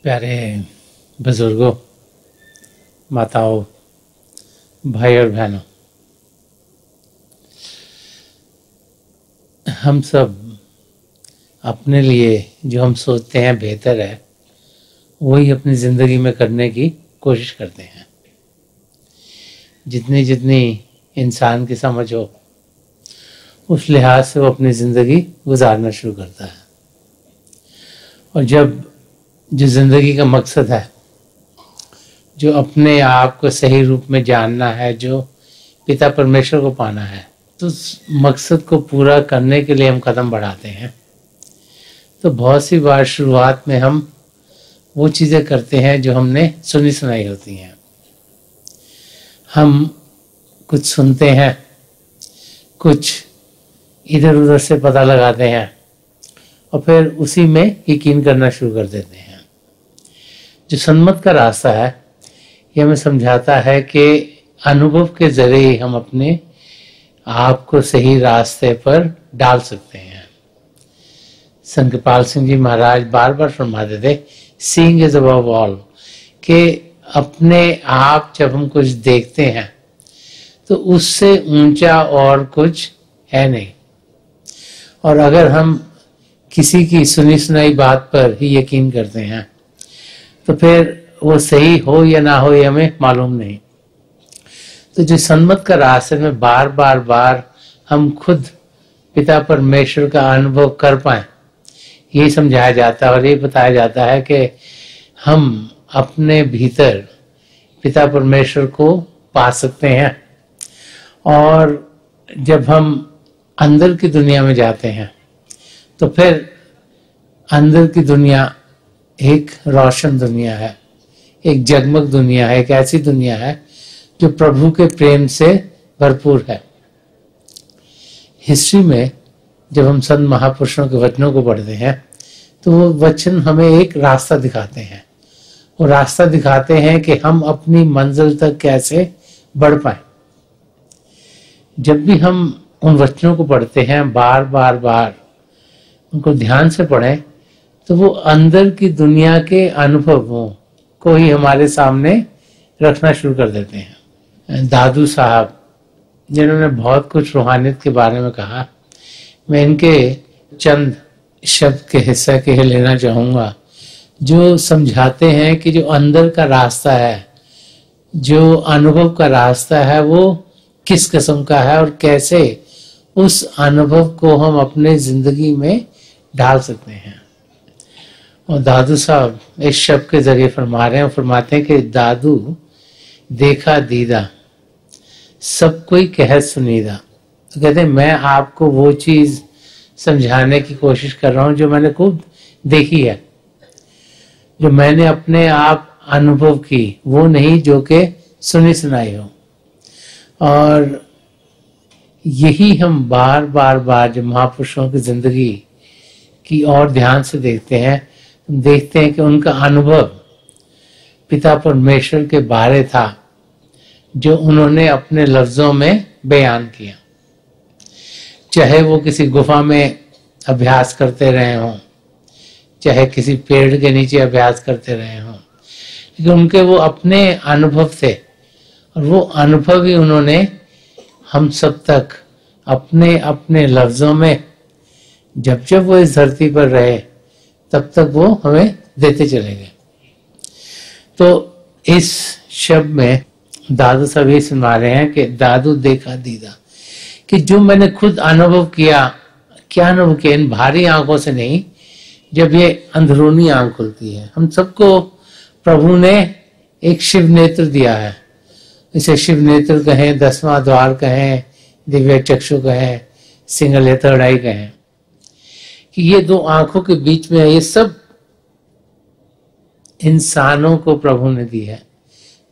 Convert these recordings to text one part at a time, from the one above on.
प्यारे बुजुर्गों, माताओं, भाई और बहनों, हम सब अपने लिए जो हम सोचते हैं बेहतर है वही अपनी ज़िंदगी में करने की कोशिश करते हैं। जितनी जितनी इंसान की समझ हो उस लिहाज से वो अपनी ज़िंदगी गुजारना शुरू करता है। और जब जो ज़िंदगी का मकसद है, जो अपने आप को सही रूप में जानना है, जो पिता परमेश्वर को पाना है, तो उस मकसद को पूरा करने के लिए हम कदम बढ़ाते हैं। तो बहुत सी बार शुरुआत में हम वो चीज़ें करते हैं जो हमने सुनी सुनाई होती हैं। हम कुछ सुनते हैं, कुछ इधर उधर से पता लगाते हैं और फिर उसी में यकीन करना शुरू कर देते हैं। जो सन्मत का रास्ता है ये हमें समझाता है कि अनुभव के जरिए हम अपने आप को सही रास्ते पर डाल सकते हैं। संत कृपाल सिंह जी महाराज बार बार फरमाते थे, सीइंग इज अबव ऑल, कि अपने आप जब हम कुछ देखते हैं तो उससे ऊंचा और कुछ है नहीं। और अगर हम किसी की सुनी सुनाई बात पर ही यकीन करते हैं तो फिर वो सही हो या ना हो ये हमें मालूम नहीं। तो जो सन्मत का रास्ते में बार बार हम खुद पिता परमेश्वर का अनुभव कर पाए, ये समझाया जाता है और ये बताया जाता है कि हम अपने भीतर पिता परमेश्वर को पा सकते हैं। और जब हम अंदर की दुनिया में जाते हैं तो फिर अंदर की दुनिया एक रोशन दुनिया है, एक जगमग दुनिया है, एक ऐसी दुनिया है जो प्रभु के प्रेम से भरपूर है। हिस्ट्री में जब हम संत महापुरुषों के वचनों को पढ़ते हैं तो वो वचन हमें एक रास्ता दिखाते हैं। वो रास्ता दिखाते हैं कि हम अपनी मंजिल तक कैसे बढ़ पाए। जब भी हम उन वचनों को पढ़ते हैं, बार बार उनको ध्यान से पढ़ें, तो वो अंदर की दुनिया के अनुभवों को ही हमारे सामने रखना शुरू कर देते हैं। दादू साहब जिन्होंने बहुत कुछ रूहानियत के बारे में कहा, मैं इनके चंद शब्द के हिस्सा के लेना चाहूँगा जो समझाते हैं कि जो अंदर का रास्ता है, जो अनुभव का रास्ता है, वो किस किस्म का है और कैसे उस अनुभव को हम अपने जिंदगी में डाल सकते हैं। और दादू साहब इस शब्द के जरिए फरमा रहे हैं, फरमाते हैं कि दादू देखा दीदा सब कोई कह सुनीदा। तो कहते हैं मैं आपको वो चीज समझाने की कोशिश कर रहा हूं जो मैंने खुद देखी है, जो मैंने अपने आप अनुभव की, वो नहीं जो कि सुनी सुनाई हो। और यही हम बार बार जब महापुरुषों की जिंदगी की और ध्यान से देखते हैं कि उनका अनुभव पिता परमेश्वर के बारे था जो उन्होंने अपने लफ्जों में बयान किया। चाहे वो किसी गुफा में अभ्यास करते रहे हों, चाहे किसी पेड़ के नीचे अभ्यास करते रहे हों, लेकिन उनके वो अपने अनुभव थे और वो अनुभव ही उन्होंने हम सब तक अपने अपने लफ्जों में जब वो इस धरती पर रहे तब तक वो हमें देते चले गए। तो इस शब्द में दादू साहब ये सुना रहे हैं कि दादू देखा दीदा, कि जो मैंने खुद अनुभव किया, क्या अनुभव किया, इन भारी आंखों से नहीं, जब ये अंदरूनी आंख खुलती है। हम सबको प्रभु ने एक शिव नेत्र दिया है, इसे शिव नेत्र कहें, 10वां द्वार कहें, दिव्य चक्षु कहें, सिंगल या थर्ड आई कहें, कि ये दो आंखों के बीच में ये सब इंसानों को प्रभु ने दी है।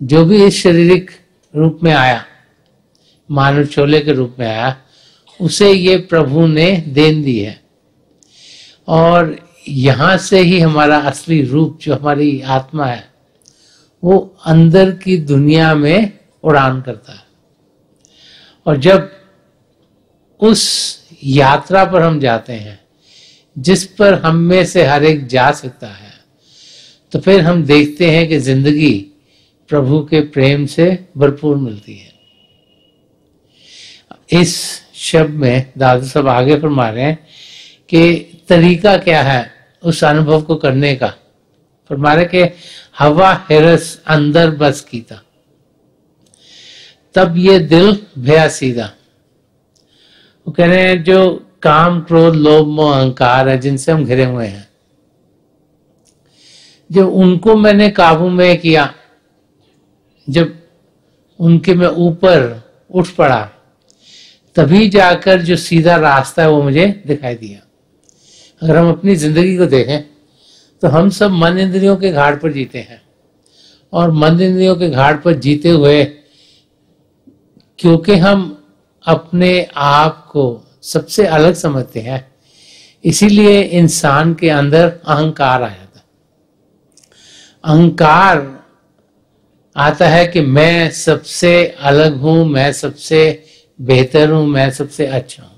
जो भी इस शारीरिक रूप में आया, मानव चोले के रूप में आया, उसे ये प्रभु ने देन दी है। और यहां से ही हमारा असली रूप, जो हमारी आत्मा है, वो अंदर की दुनिया में उड़ान करता है। और जब उस यात्रा पर हम जाते हैं जिस पर हम में से हर एक जा सकता है, तो फिर हम देखते हैं कि जिंदगी प्रभु के प्रेम से भरपूर मिलती है। इस शब्द में दादू साहब आगे फरमा रहे हैं कि तरीका क्या है उस अनुभव को करने का। फरमा रहे कि हवा हिरस अंदर बस कीता, तब ये दिल भया सीधा। वो कह रहे हैं जो काम क्रोध लोभ मोह अहंकार है जिनसे हम घिरे हुए हैं, जब उनको मैंने काबू में किया, जब उनके मैं ऊपर उठ पड़ा, तभी जाकर जो सीधा रास्ता है वो मुझे दिखाई दिया। अगर हम अपनी जिंदगी को देखें तो हम सब मन इंद्रियों के घाट पर जीते हैं, और मन इंद्रियों के घाट पर जीते हुए क्योंकि हम अपने आप को सबसे अलग समझते हैं, इसीलिए इंसान के अंदर अहंकार आ जाता है। अहंकार आता है कि मैं सबसे अलग हूं, मैं सबसे बेहतर हूं, मैं सबसे अच्छा हूं।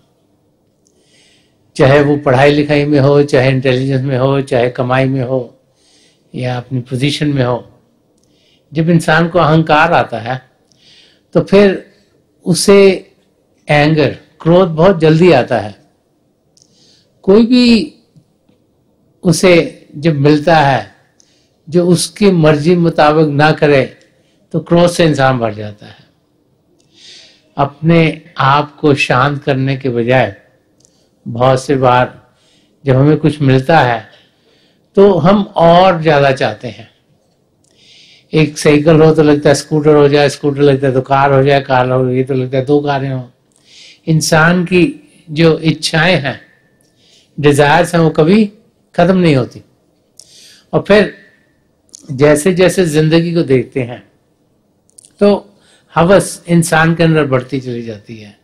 चाहे वो पढ़ाई लिखाई में हो, चाहे इंटेलिजेंस में हो, चाहे कमाई में हो, या अपनी पोजीशन में हो। जब इंसान को अहंकार आता है तो फिर उसे एंगर, क्रोध बहुत जल्दी आता है। कोई भी उसे जब मिलता है जो उसकी मर्जी मुताबिक ना करे तो क्रोध से इंसान भर जाता है। अपने आप को शांत करने के बजाय बहुत से बार जब हमें कुछ मिलता है तो हम और ज्यादा चाहते हैं। एक साइकिल हो तो लगता है स्कूटर हो जाए, स्कूटर लगता है तो कार हो जाए, कार हो गई तो लगता है 2 कारें हो। इंसान की जो इच्छाएं हैं, डिजायर्स हैं, वो कभी खत्म नहीं होती। और फिर जैसे जैसे जिंदगी को देखते हैं तो हवस इंसान के अंदर बढ़ती चली जाती है,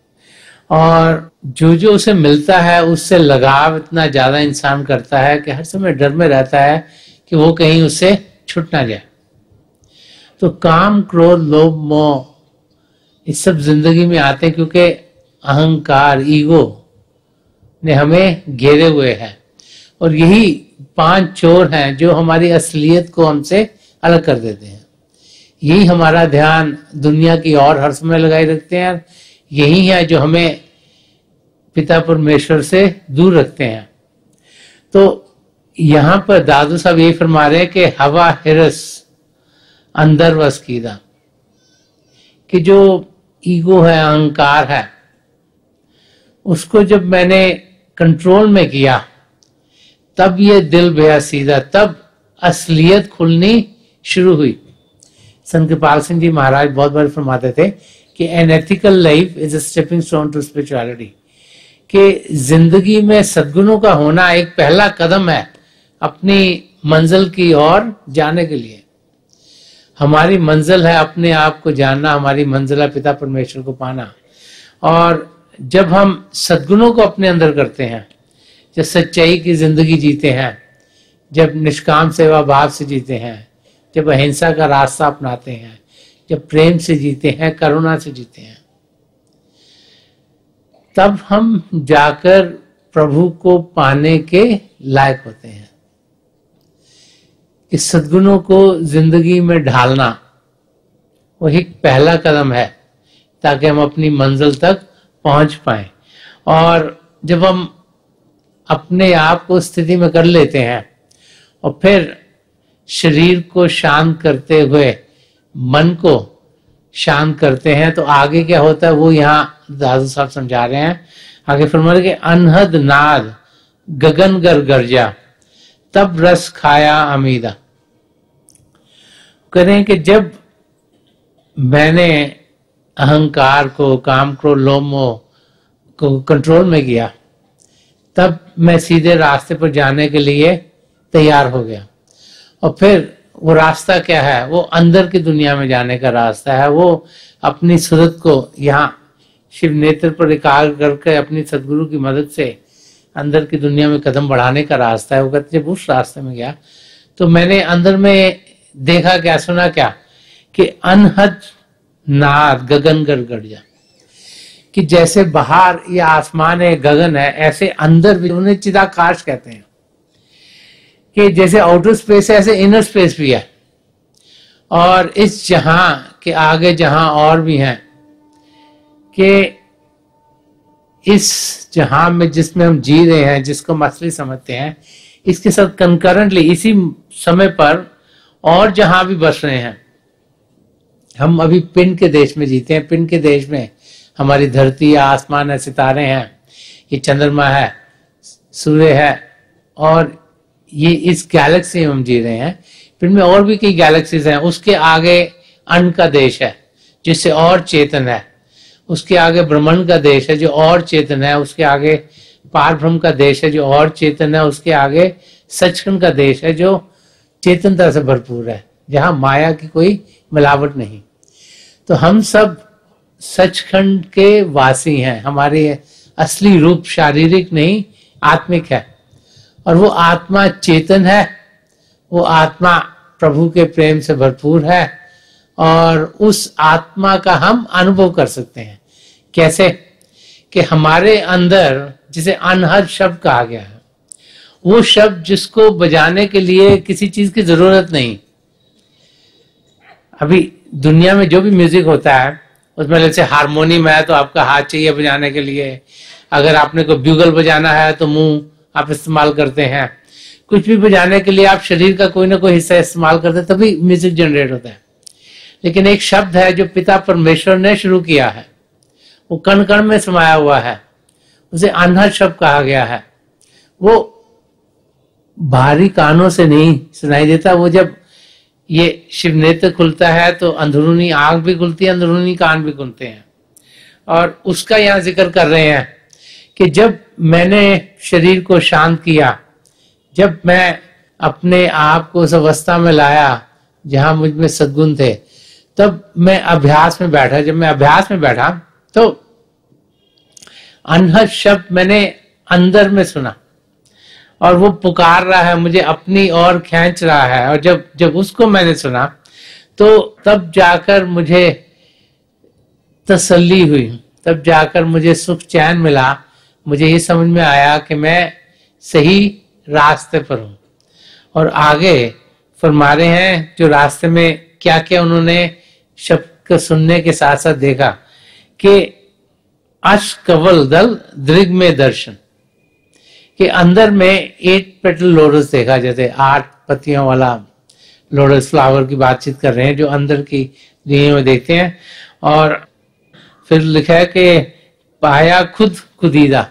और जो जो उसे मिलता है उससे लगाव इतना ज्यादा इंसान करता है कि हर समय डर में रहता है कि वो कहीं उससे छूट ना जाए। तो काम क्रोध लोभ मोह इस सब जिंदगी में आते हैं क्योंकि अहंकार, ईगो ने हमें घेरे हुए है, और यही 5 चोर हैं जो हमारी असलियत को हमसे अलग कर देते हैं। यही हमारा ध्यान दुनिया की और हर समय लगाए रखते हैं, यही है जो हमें पिता परमेश्वर से दूर रखते हैं। तो यहां पर दादू साहब ये फरमा रहे हैं कि हवा हिरस अंदर वस कीदा, कि जो ईगो है, अहंकार है, उसको जब मैंने कंट्रोल में किया तब ये दिल भया सीधा, तब असलियत खुलनी शुरू हुई। संत कृपाल सिंह जी महाराज बहुत बार फरमाते थे कि an ethical life is a stepping stone to spirituality, कि जिंदगी में सद्गुणों का होना एक पहला कदम है अपनी मंजिल की ओर जाने के लिए। हमारी मंजिल है अपने आप को जानना, हमारी मंजिल है पिता परमेश्वर को पाना। और जब हम सद्गुणों को अपने अंदर करते हैं, जब सच्चाई की जिंदगी जीते हैं, जब निष्काम सेवा भाव से जीते हैं, जब अहिंसा का रास्ता अपनाते हैं, जब प्रेम से जीते हैं, करुणा से जीते हैं, तब हम जाकर प्रभु को पाने के लायक होते हैं। इस सद्गुणों को जिंदगी में ढालना वही पहला कदम है ताकि हम अपनी मंजिल तक पहुंच पाए। और जब हम अपने आप को स्थिति में कर लेते हैं और फिर शरीर को शांत करते हुए मन को शांत करते हैं तो आगे क्या होता है वो यहाँ दादू साहब समझा रहे हैं। आगे फरमा रहे कि अनहद नाद गगन गर गर्जा तब रस खाया अमीदा। करें कि जब मैंने अहंकार को, काम क्रोध लोभ मोह को कंट्रोल में किया, तब मैं सीधे रास्ते पर जाने के लिए तैयार हो गया। और फिर वो रास्ता क्या है? वो अंदर की दुनिया में जाने का रास्ता है। वो अपनी सूरत को यहाँ शिव नेत्र पर एकाग्र करके अपनी सदगुरु की मदद से अंदर की दुनिया में कदम बढ़ाने का रास्ता है। वो कहते जब उस रास्ते में गया तो मैंने अंदर में देखा क्या, सुना क्या कि अनहद नाद गगन गर गर्जा, कि जैसे बाहर ये आसमान है, गगन है, ऐसे अंदर भी उन्हें चिदाकाश कहते हैं। कि जैसे आउटर स्पेस है ऐसे इनर स्पेस भी है, और इस जहां के आगे जहां और भी हैं, कि इस जहां में जिसमें हम जी रहे हैं, जिसको हम असली समझते हैं, इसके साथ कंकरेंटली इसी समय पर और जहां भी बस रहे हैं। हम अभी पिंड के देश में जीते हैं, पिंड के देश में हमारी धरती, आसमान है, सितारे हैं, ये चंद्रमा है, सूर्य है, और ये इस गैलेक्सी में हम जी रहे हैं। पिंड में और भी कई गैलेक्सीज हैं, उसके आगे अन्न का देश है जिससे और चेतन है, उसके आगे ब्रह्मांड का देश है जो और चेतन है, उसके आगे पार ब्रह्म का देश है जो और चेतन है, उसके आगे सचखंड का देश है जो चेतनता से भरपूर है, जहां माया की कोई मिलावट नहीं। तो हम सब सचखंड के वासी हैं, हमारे असली रूप शारीरिक नहीं आत्मिक है, और वो आत्मा चेतन है, वो आत्मा प्रभु के प्रेम से भरपूर है, और उस आत्मा का हम अनुभव कर सकते हैं। कैसे? कि हमारे अंदर जिसे अनहद शब्द कहा गया है, वो शब्द जिसको बजाने के लिए किसी चीज की जरूरत नहीं। अभी दुनिया में जो भी म्यूजिक होता है उसमें जैसे हारमोनियम है तो आपका हाथ चाहिए बजाने के लिए, अगर आपने को ब्यूगल बजाना है तो मुंह आप इस्तेमाल करते हैं, कुछ भी बजाने के लिए आप शरीर का कोई ना कोई हिस्सा इस्तेमाल करते हैं, तभी म्यूजिक जनरेट होता है। लेकिन एक शब्द है जो पिता परमेश्वर ने शुरू किया है, वो कण कण में समाया हुआ है, उसे अनहद शब्द कहा गया है। वो बाहरी कानों से नहीं सुनाई देता, वो जब ये शिव नेत्र खुलता है तो अंदरूनी आंख भी खुलती है, अंदरूनी कान भी खुलते हैं। और उसका यहाँ जिक्र कर रहे हैं कि जब मैंने शरीर को शांत किया, जब मैं अपने आप को उस अवस्था में लाया जहां मुझ में सद्गुण थे, तब मैं अभ्यास में बैठा। जब मैं अभ्यास में बैठा तो अनहद शब्द मैंने अंदर में सुना, और वो पुकार रहा है, मुझे अपनी ओर खींच रहा है। और जब उसको मैंने सुना तो तब जाकर मुझे तसल्ली हुई, तब जाकर मुझे सुख चैन मिला, मुझे ये समझ में आया कि मैं सही रास्ते पर हूं। और आगे फरमा रहे हैं जो रास्ते में क्या क्या उन्होंने शब्द को सुनने के साथ साथ देखा कि अश कवल दल दृग में दर्शन, कि अंदर में 8 पेटल लोटस देखा, जैसे 8 पत्तियों वाला लोटस फ्लावर की बातचीत कर रहे हैं जो अंदर की दुनिया में देखते हैं। और फिर लिखा है कि पाया खुद खुदीदा,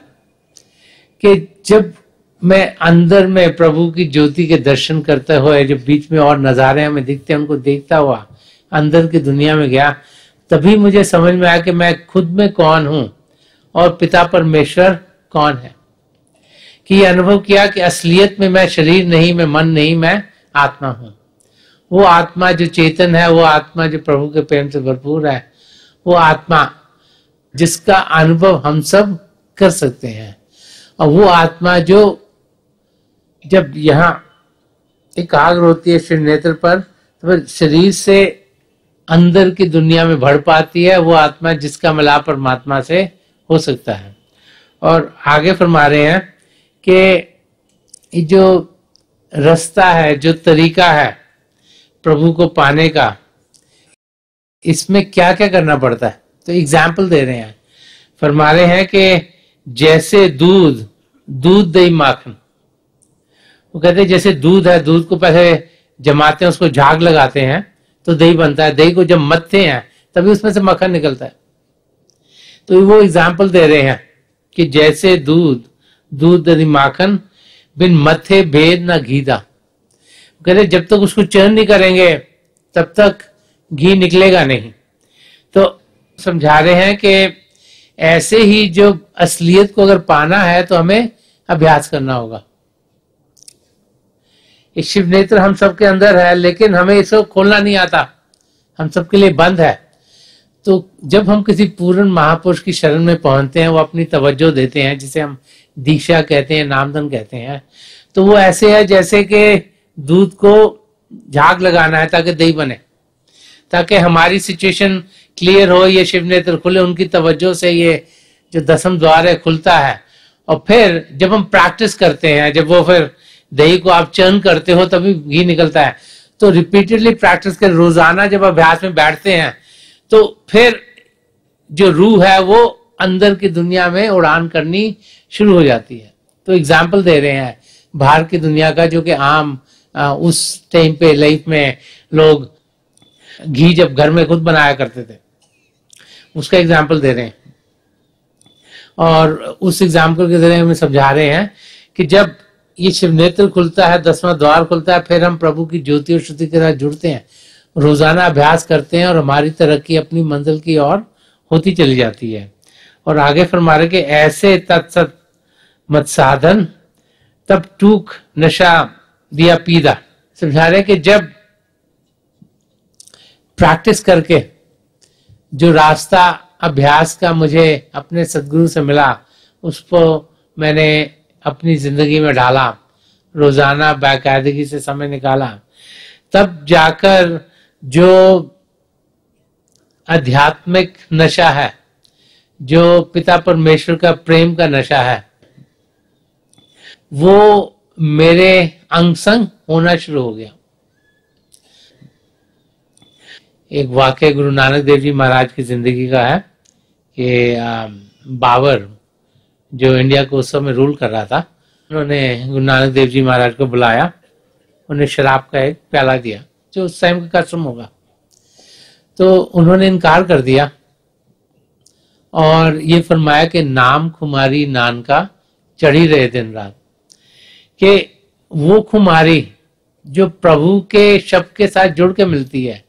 कि जब मैं अंदर में प्रभु की ज्योति के दर्शन करते हुए, जो बीच में और नजारे हमें दिखते हैं उनको देखता हुआ अंदर की दुनिया में गया, तभी मुझे समझ में आया कि मैं खुद में कौन हूं और पिता परमेश्वर कौन है। कि ये अनुभव किया कि असलियत में मैं शरीर नहीं, मैं मन नहीं, मैं आत्मा हूं। वो आत्मा जो चेतन है, वो आत्मा जो प्रभु के प्रेम से भरपूर है, वो आत्मा जिसका अनुभव हम सब कर सकते हैं। और वो आत्मा जो जब यहाँ एकाग्र होती है शिव नेत्र पर, तो फिर शरीर से अंदर की दुनिया में बढ़ पाती है, वो आत्मा जिसका मिलाप परमात्मा से हो सकता है। और आगे फरमा रहे हैं कि जो रास्ता है, जो तरीका है प्रभु को पाने का, इसमें क्या क्या करना पड़ता है। तो एग्जाम्पल दे रहे हैं, फरमा रहे हैं कि जैसे दूध दही माखन, वो कहते हैं जैसे दूध है, दूध को पहले जमाते हैं, उसको झाग लगाते हैं तो दही बनता है, दही को जब मथते हैं तभी उसमें से मक्खन निकलता है। तो वो एग्जाम्पल दे रहे हैं कि जैसे दूध दही माखन बिन मथे भेद ना घीदा, कहते जब तक उसको चर्न नहीं करेंगे तब तक घी निकलेगा नहीं। तो समझा रहे हैं कि ऐसे ही जो असलियत को अगर पाना है तो हमें अभ्यास करना होगा। ये शिव नेत्र हम सबके अंदर है, लेकिन हमें इसको खोलना नहीं आता, हम सबके लिए बंद है। तो जब हम किसी पूर्ण महापुरुष की शरण में पहुंचते हैं, वो अपनी तवज्जो देते हैं, जिसे हम दीक्षा कहते हैं, नामधन कहते हैं, तो वो ऐसे है जैसे कि दूध को झाग लगाना है ताकि दही बने, ताकि हमारी सिचुएशन क्लियर हो, ये शिव नेत्र खुले, उनकी तवज्जो से ये जो 10वें द्वार है खुलता है। और फिर जब हम प्रैक्टिस करते हैं, जब वो फिर दही को आप चर्न करते हो तभी घी निकलता है। तो रिपीटेडली प्रैक्टिस कर, रोजाना जब अभ्यास में बैठते हैं तो फिर जो रूह है वो अंदर की दुनिया में उड़ान करनी शुरू हो जाती है। तो एग्जाम्पल दे रहे हैं बाहर की दुनिया का, जो कि आम उस टाइम पे लाइफ में लोग घी जब घर में खुद बनाया करते थे, उसका एग्जाम्पल दे रहे हैं। और उस एग्जाम्पल के जरिए हमें समझा रहे हैं कि जब ये शिव नेत्र खुलता है, 10वां द्वार खुलता है, फिर हम प्रभु की ज्योति और श्रुति के साथ जुड़ते हैं, रोजाना अभ्यास करते हैं और हमारी तरक्की अपनी मंजिल की ओर होती चली जाती है। और आगे फरमा रहे कि ऐसे तत्सत मत साधन तब टूक नशा दिया पीदा। समझा रहे कि जब प्रैक्टिस करके जो रास्ता अभ्यास का मुझे अपने सदगुरु से मिला, उसको मैंने अपनी जिंदगी में डाला, रोजाना बाकायदगी से समय निकाला, तब जाकर जो आध्यात्मिक नशा है, जो पिता परमेश्वर का प्रेम का नशा है, वो मेरे अंग संग होना शुरू हो गया। एक वाक्य गुरु नानक देव जी महाराज की जिंदगी का है कि बाबर जो इंडिया को उस समय रूल कर रहा था, उन्होंने गुरु नानक देव जी महाराज को बुलाया, उन्हें शराब का एक प्याला दिया, जो उस टाइम का कस्टम होगा। तो उन्होंने इनकार कर दिया और ये फरमाया कि नाम खुमारी नान का चढ़ी रहे दिन रात, कि वो खुमारी जो प्रभु के शब्द के साथ जुड़ के मिलती है,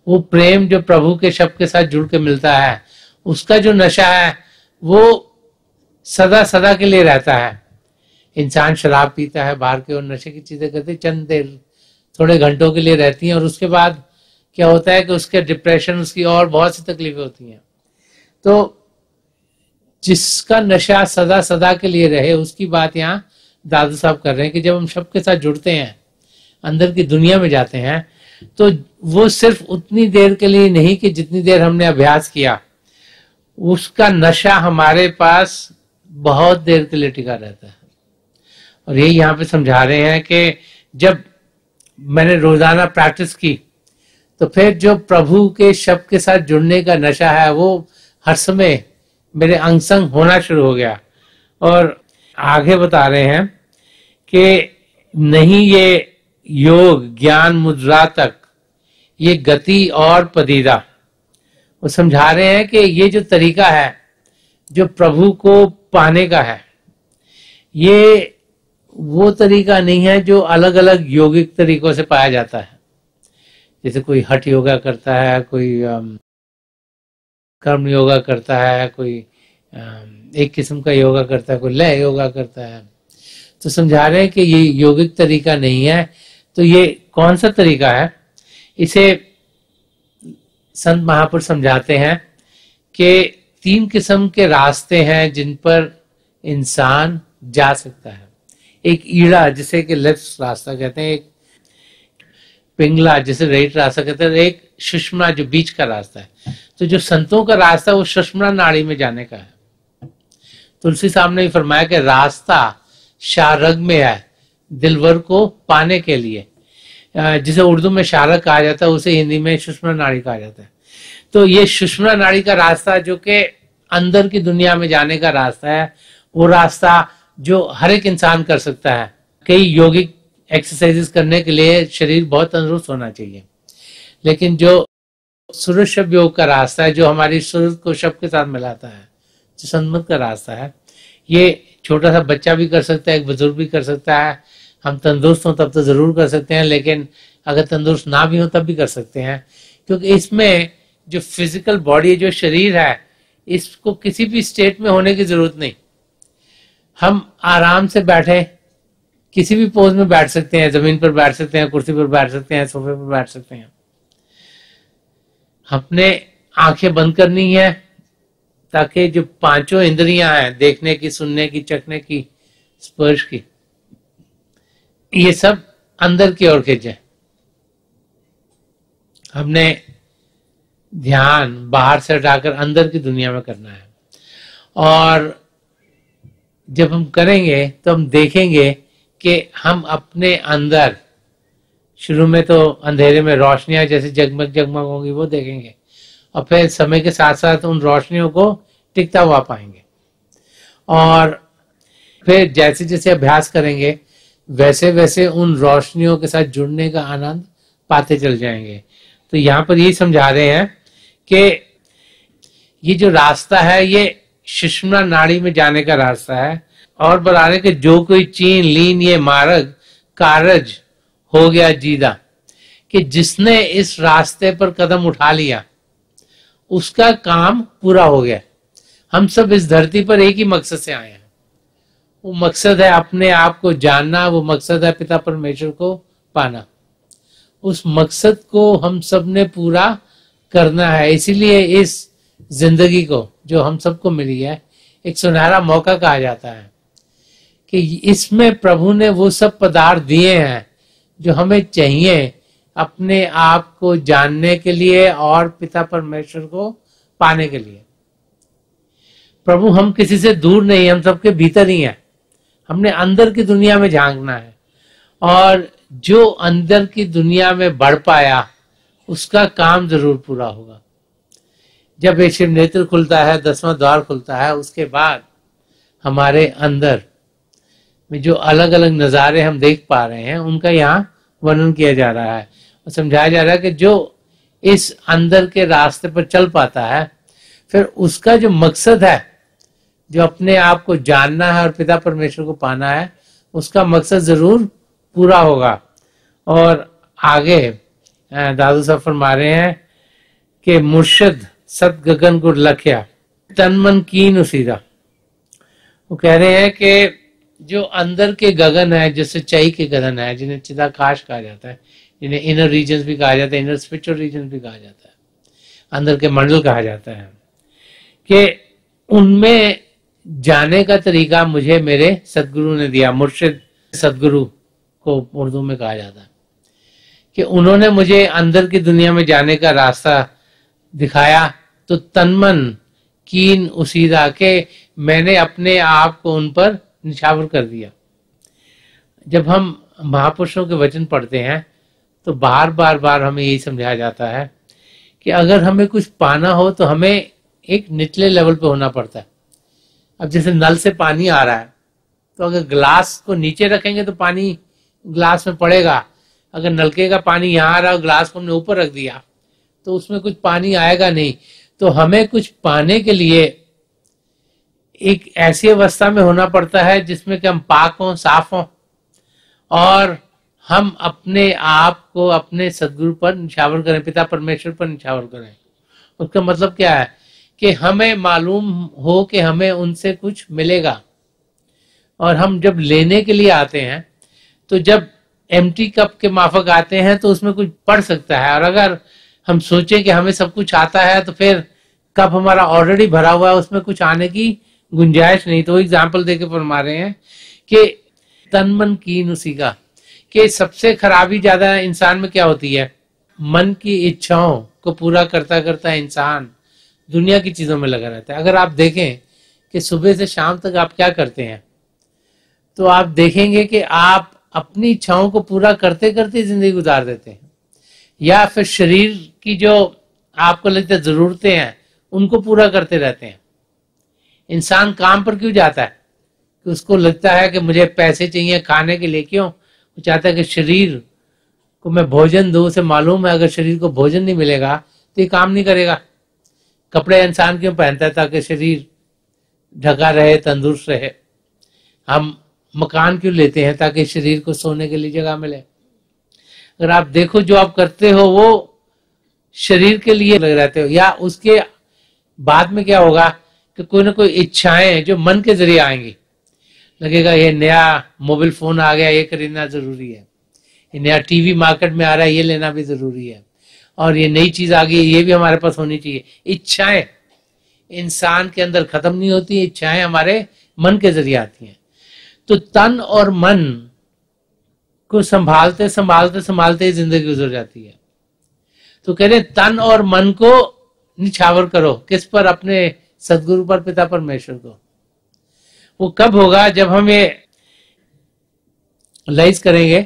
वो प्रेम जो प्रभु के शब्द के साथ जुड़ के मिलता है, उसका जो नशा है वो सदा सदा के लिए रहता है। इंसान शराब पीता है, बाहर के और नशे की चीजें करते, चंद देर थोड़े घंटों के लिए रहती हैं और उसके बाद क्या होता है कि उसके डिप्रेशन, उसकी और बहुत सी तकलीफें होती हैं। तो जिसका नशा सदा सदा के लिए रहे, उसकी बात यहाँ दादू साहब कर रहे हैं कि जब हम शब्द के साथ जुड़ते हैं, अंदर की दुनिया में जाते हैं, तो वो सिर्फ उतनी देर के लिए नहीं कि जितनी देर हमने अभ्यास किया, उसका नशा हमारे पास बहुत देर के लिए टिका रहता है। और यही यहाँ पे समझा रहे हैं कि जब मैंने रोजाना प्रैक्टिस की, तो फिर जो प्रभु के शब्द के साथ जुड़ने का नशा है वो हर समय मेरे अंग संग होना शुरू हो गया। और आगे बता रहे हैं कि नहीं ये योग ज्ञान मुद्रा तक ये गति और पदीदा। वो समझा रहे हैं कि ये जो तरीका है जो प्रभु को पाने का है, ये वो तरीका नहीं है जो अलग अलग योगिक तरीकों से पाया जाता है। जैसे कोई हठ योगा करता है, कोई कर्म योगा करता है, कोई एक किस्म का योगा करता है, कोई लय योगा करता है। तो समझा रहे हैं कि ये योगिक तरीका नहीं है। तो ये कौन सा तरीका है? इसे संत महापुरुष समझाते हैं कि 3 किस्म के रास्ते हैं जिन पर इंसान जा सकता है। एक ईड़ा जिसे कि लेफ्ट रास्ता कहते हैं, एक पिंगला जिसे राइट रास्ता कहते हैं, एक सुषुम्ना जो बीच का रास्ता है। तो जो संतों का रास्ता वो सुषुम्ना नाड़ी में जाने का है। तुलसी साहब ने फरमाया कि रास्ता शारग में है दिलवर को पाने के लिए, जिसे उर्दू में शारग कहा जाता है, उसे हिंदी में सुषुम्ना नाड़ी कहा जाता है। तो ये सुषुम्ना नाड़ी का रास्ता जो कि अंदर की दुनिया में जाने का रास्ता है, वो रास्ता जो हर एक इंसान कर सकता है। कई यौगिक एक्सरसाइजेस करने के लिए शरीर बहुत तंदुरुस्त होना चाहिए, लेकिन जो सूरज शब्द योग का रास्ता है, जो हमारी सूरज को शब्द के साथ मिलाता है, जो संमत का रास्ता है, ये छोटा सा बच्चा भी कर सकता है, एक बुजुर्ग भी कर सकता है। हम तंदुरुस्त हों तब तो जरूर कर सकते हैं, लेकिन अगर तंदुरुस्त ना भी हो तब भी कर सकते हैं, क्योंकि इसमें जो फिजिकल बॉडी, जो शरीर है, इसको किसी भी स्टेट में होने की जरूरत नहीं। हम आराम से बैठे किसी भी पोज में बैठ सकते हैं, जमीन पर बैठ सकते हैं, कुर्सी पर बैठ सकते हैं, सोफे पर बैठ सकते हैं। अपने आंखें बंद करनी है ताकि जो 5 इंद्रियां हैं, देखने की, सुनने की, चखने की, स्पर्श की, ये सब अंदर की ओर खींचे। हमने ध्यान बाहर से हटाकर अंदर की दुनिया में करना है। और जब हम करेंगे तो हम देखेंगे कि हम अपने अंदर शुरू में तो अंधेरे में रोशनियां जैसे जगमग जगमग होंगी वो देखेंगे, और फिर समय के साथ साथ उन रोशनियों को टिकता हुआ पाएंगे, और फिर जैसे जैसे अभ्यास करेंगे वैसे वैसे उन रोशनियों के साथ जुड़ने का आनंद पाते चल जाएंगे। तो यहाँ पर यही समझा रहे हैं कि ये जो रास्ता है ये सुषुम्ना नाड़ी में जाने का रास्ता है, और बता रहे कि जो कोई चीन लीन ये मार्ग कारज हो गया जीदा, कि जिसने इस रास्ते पर कदम उठा लिया उसका काम पूरा हो गया। हम सब इस धरती पर एक ही मकसद से आए हैं, वो मकसद है अपने आप को जानना, वो मकसद है पिता परमेश्वर को पाना। उस मकसद को हम सब ने पूरा करना है। इसीलिए इस जिंदगी को जो हम सबको मिली है एक सुनहरा मौका कहा जाता है, कि इसमें प्रभु ने वो सब पदार्थ दिए हैं जो हमें चाहिए अपने आप को जानने के लिए और पिता परमेश्वर को पाने के लिए। प्रभु हम किसी से दूर नहीं, हम सबके भीतर ही हैं। हमने अंदर की दुनिया में झांकना है, और जो अंदर की दुनिया में बढ़ पाया उसका काम जरूर पूरा होगा। जब ये शिव नेत्र खुलता है, 10वां द्वार खुलता है, उसके बाद हमारे अंदर में जो अलग अलग नजारे हम देख पा रहे हैं उनका यहाँ वर्णन किया जा रहा है और समझाया जा रहा है कि जो इस अंदर के रास्ते पर चल पाता है फिर उसका जो मकसद है, जो अपने आप को जानना है और पिता परमेश्वर को पाना है, उसका मकसद जरूर पूरा होगा। और आगे दादू साहब फरमा रहे हैं कि मुर्शद सत गगन गुर लखया तन मन कीन उसीरा। वो कह रहे हैं कि जो अंदर के गगन है, जो सच्चाई के गगन है, जिन्हें चिदाकाश कहा जाता है, जिन्हें इनर रीजन्स भी कहा जाता है, इनर स्पिरिचुअल रीजन भी कहा जाता है, अंदर के मंडल कहा जाता है, कि उनमें जाने का तरीका मुझे मेरे सदगुरु ने दिया। मुर्शिद सदगुरु को उर्दू में कहा जाता है, कि उन्होंने मुझे अंदर की दुनिया में जाने का रास्ता दिखाया। तो तनमन कीन उसीदा के मैंने अपने आप को उन पर निछावर कर दिया। जब हम महापुरुषों के वचन पढ़ते हैं तो बार बार हमें यही समझाया जाता है कि अगर हमें कुछ पाना हो तो हमें एक निचले लेवल पे होना पड़ता है। अब जैसे नल से पानी आ रहा है तो अगर ग्लास को नीचे रखेंगे तो पानी ग्लास में पड़ेगा। अगर नलके का पानी यहाँ आ रहा है, ग्लास को हमने ऊपर रख दिया तो उसमें कुछ पानी आएगा नहीं। तो हमें कुछ पाने के लिए एक ऐसी अवस्था में होना पड़ता है जिसमें कि हम पाक हों, साफ हों, और हम अपने आप को अपने सदगुरु पर निछावर करें, पिता परमेश्वर पर निछावर करें। उसका मतलब क्या है कि हमें मालूम हो कि हमें उनसे कुछ मिलेगा। और हम जब लेने के लिए आते हैं तो जब एम्प्टी कप के माफक आते हैं तो उसमें कुछ पड़ सकता है, और अगर हम सोचें कि हमें सब कुछ आता है तो फिर कप हमारा ऑलरेडी भरा हुआ है, उसमें कुछ आने की गुंजाइश नहीं। तो एग्जाम्पल देके फरमा रहे हैं कि तन मन कीन उसी का, कि सबसे खराबी ज्यादा इंसान में क्या होती है, मन की इच्छाओं को पूरा करता करता इंसान दुनिया की चीजों में लगा रहता है। अगर आप देखें कि सुबह से शाम तक आप क्या करते हैं तो आप देखेंगे कि आप अपनी इच्छाओं को पूरा करते करते जिंदगी गुजार देते हैं, या फिर शरीर की जो आपको लगता है जरूरतें हैं उनको पूरा करते रहते हैं। इंसान काम पर क्यों जाता है कि उसको लगता है कि मुझे पैसे चाहिए खाने के लिए। क्यों? वो चाहता है कि शरीर को मैं भोजन दूं। उसे मालूम है अगर शरीर को भोजन नहीं मिलेगा तो ये काम नहीं करेगा। कपड़े इंसान क्यों पहनता है? ताकि शरीर ढका रहे, तंदुरुस्त रहे। हम मकान क्यों लेते हैं? ताकि शरीर को सोने के लिए जगह मिले। अगर आप देखो जो आप करते हो वो शरीर के लिए लग रहते हो, या उसके बाद में क्या होगा कि कोई ना कोई इच्छाएं जो मन के जरिए आएंगी। लगेगा ये नया मोबाइल फोन आ गया, ये खरीदना जरूरी है, ये नया टीवी मार्केट में आ रहा है, ये लेना भी जरूरी है, और ये नई चीज आ गई, ये भी हमारे पास होनी चाहिए। इच्छाएं इंसान के अंदर खत्म नहीं होती, इच्छाएं हमारे मन के जरिए आती हैं। तो तन और मन को संभालते संभालते संभालते जिंदगी गुजर जाती है। तो कह रहे तन और मन को निछावर करो। किस पर? अपने सदगुरु पर, पिता परमेश्वर को। वो कब होगा? जब हम ये रियलाइज करेंगे,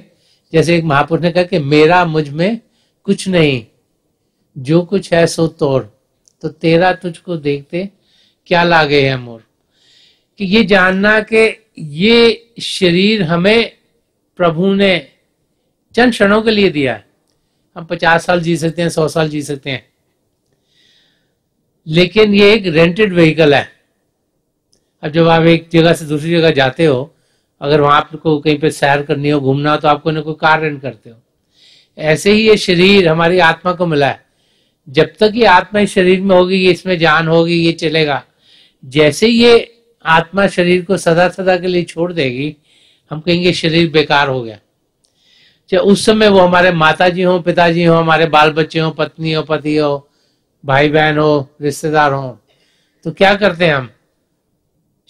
जैसे एक महापुरुष ने कहा कि मेरा मुझ में कुछ नहीं, जो कुछ है सो तोड़, तो तेरा तुझको देखते क्या लागे है मोर। कि ये जानना कि ये शरीर हमें प्रभु ने चंद क्षणों के लिए दिया है। हम 50 साल जी सकते हैं, 100 साल जी सकते हैं, लेकिन ये एक रेंटेड व्हीकल है। अब जब आप एक जगह से दूसरी जगह जाते हो, अगर वहां आपको कहीं पे सैर करनी हो, घूमना हो, तो आपको ना कोई कार रेंट करते हो। ऐसे ही ये शरीर हमारी आत्मा को मिला है। जब तक ये आत्मा इस शरीर में होगी, ये इसमें जान होगी, ये चलेगा। जैसे ये आत्मा शरीर को सदा सदा के लिए छोड़ देगी, हम कहेंगे शरीर बेकार हो गया। चाहे उस समय वो हमारे माता जी हो, पिताजी हो, हमारे बाल बच्चे हो, पत्नी हो, पति हो, भाई बहन हो, रिश्तेदार हो, तो क्या करते हैं हम?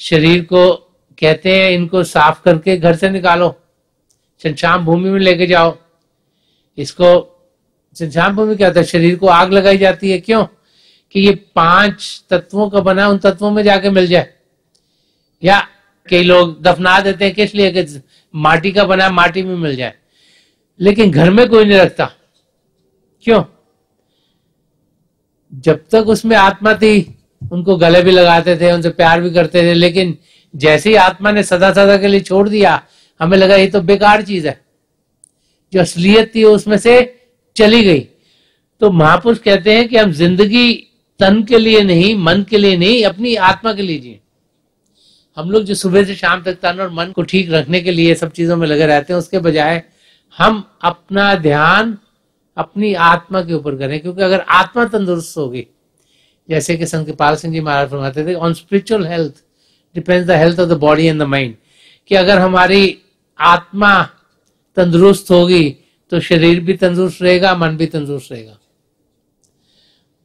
शरीर को कहते हैं इनको साफ करके घर से निकालो, शमशान भूमि में लेके जाओ। इसको शमशान भूमि क्या होता है? शरीर को आग लगाई जाती है। क्यों? कि ये 5 तत्वों का बना, उन तत्वों में जाके मिल जाए। या कई लोग दफना देते हैं, किस लिए? कि माटी का बना, माटी में मिल जाए। लेकिन घर में कोई नहीं रखता। क्यों? जब तक उसमें आत्मा थी, उनको गले भी लगाते थे, उनसे प्यार भी करते थे, लेकिन जैसे ही आत्मा ने सदा सदा के लिए छोड़ दिया, हमें लगा ये तो बेकार चीज है, जो असलियत थी उसमें से चली गई। तो महापुरुष कहते हैं कि हम जिंदगी तन के लिए नहीं, मन के लिए नहीं, अपनी आत्मा के लिए जिए। हम लोग जो सुबह से शाम तक तन और मन को ठीक रखने के लिए सब चीजों में लगे रहते हैं, उसके बजाय हम अपना ध्यान अपनी आत्मा के ऊपर करें। क्योंकि अगर आत्मा तंदुरुस्त होगी, जैसे कि संत कृपाल सिंह जी महाराज फरमाते थे, on spiritual health depends the health of the body and the mind. कि अगर हमारी आत्मा तंदुरुस्त होगी तो शरीर भी तंदुरुस्त रहेगा, मन भी तंदुरुस्त रहेगा।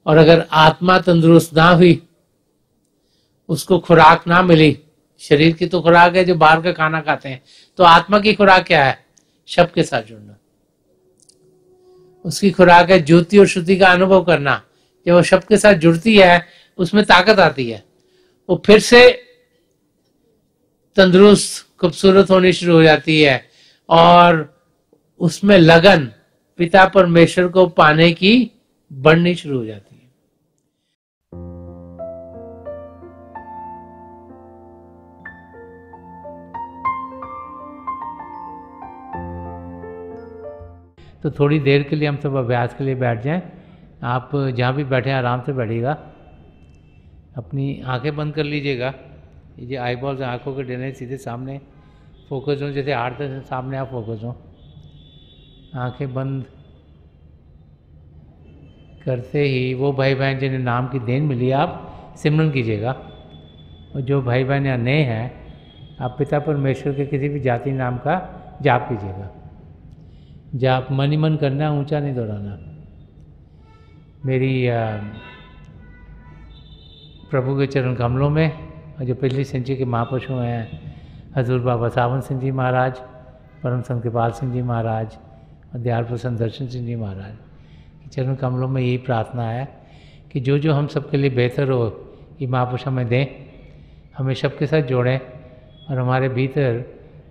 और अगर आत्मा तंदुरुस्त ना हुई, उसको खुराक ना मिली, शरीर की तो खुराक है जो बाहर का खाना खाते हैं, तो आत्मा की खुराक क्या है? शब्द के साथ जुड़ना। उसकी खुराक है ज्योति और श्रुति का अनुभव करना। जब वो शब्द के साथ जुड़ती है, उसमें ताकत आती है, वो फिर से तंदुरुस्त खूबसूरत होनी शुरू हो जाती है, और उसमें लगन पिता परमेश्वर को पाने की बढ़नी शुरू हो जाती है। तो थोड़ी देर के लिए हम सब अभ्यास के लिए बैठ जाएं। आप जहाँ भी बैठे आराम से बैठिएगा, अपनी आंखें बंद कर लीजिएगा। ये जो आई बॉल्स आँखों के डरने सीधे सामने फोकस हो, जैसे हार्ट से सामने आप फोकस हो। आंखें बंद करते ही वो भाई बहन जिन्हें नाम की देन मिली, आप सिमरन कीजिएगा। और जो भाई बहन यहाँ नए हैं, आप पिता परमेश्वर के किसी भी जाति नाम का जाप कीजिएगा। जाप मन ही मन करना, ऊंचा नहीं दोहराना। मेरी प्रभु के चरण कमलों में, और जो पिछली सेंचुरी के महापुरुष हैं, हजूर बाबा सावन सिंह जी महाराज, परम संत कृपाल सिंह जी महाराज और दयाल प्रसन्न दर्शन सिंह जी महाराज के चरण कमलों में यही प्रार्थना है कि जो जो हम सबके लिए बेहतर हो, ये महापुरुष हमें दें, हमें सबके साथ जोड़ें, और हमारे भीतर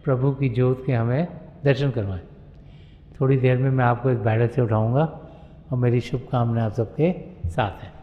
प्रभु की ज्योत के हमें दर्शन करवाएं। थोड़ी देर में मैं आपको इस बैठक से उठाऊंगा, और मेरी शुभकामनाएं आप सबके साथ हैं।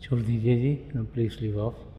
छोड़ दीजिए जी, प्लीज लीव ऑफ।